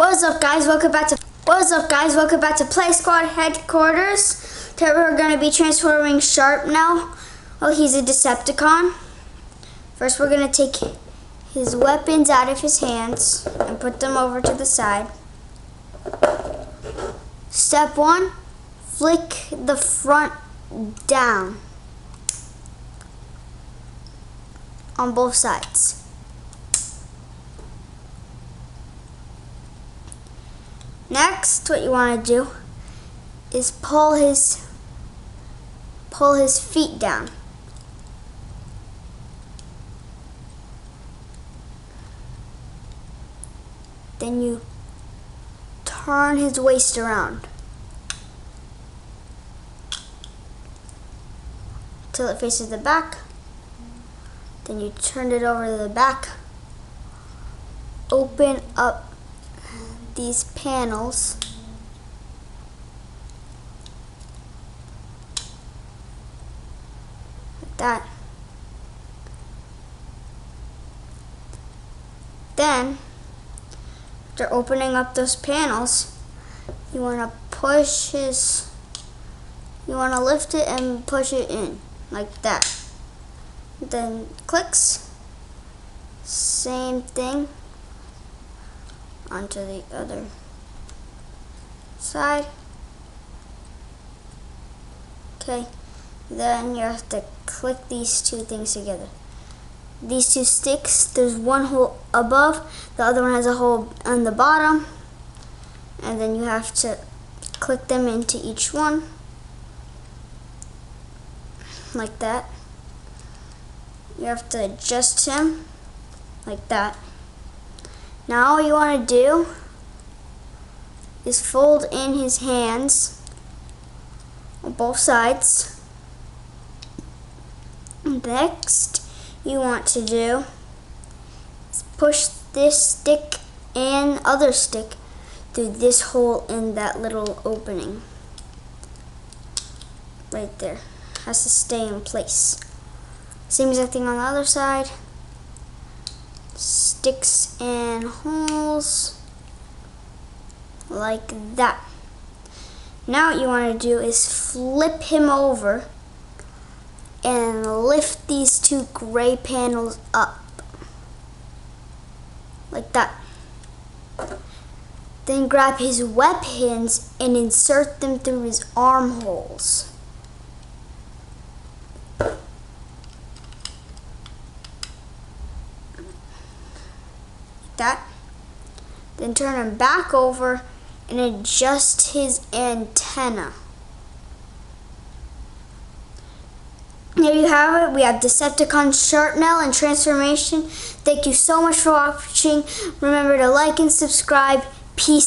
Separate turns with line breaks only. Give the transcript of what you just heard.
What's up, guys? Welcome back to Play Squad Headquarters. Today we're going to be transforming Sharpnel. Oh, he's a Decepticon. First, we're going to take his weapons out of his hands and put them over to the side. Step 1, flick the front down on both sides. Next, what you want to do is pull his feet down. Then you turn his waist around till it faces the back. Then you turn it over to the back. Open up these panels like that. Then, after opening up those panels, you want to lift it and push it in like that. Then clicks. Same thing onto the other side. Okay, then you have to click these two things together. These two sticks, there's one hole above, the other one has a hole on the bottom, and then you have to click them into each one like that. You have to adjust him like that. Now all you want to do is fold in his hands on both sides. Next, you want to do is push this stick and other stick through this hole in that little opening. Right there. Has to stay in place. Same exact thing on the other side. Sticks and holes like that. Now what you want to do is flip him over and lift these two gray panels up like that. Then grab his weapons and insert them through his armholes. That. Then turn him back over and adjust his antenna. There you have it. We have Decepticon, Sharpnel, and transformation. Thank you so much for watching. Remember to like and subscribe. Peace.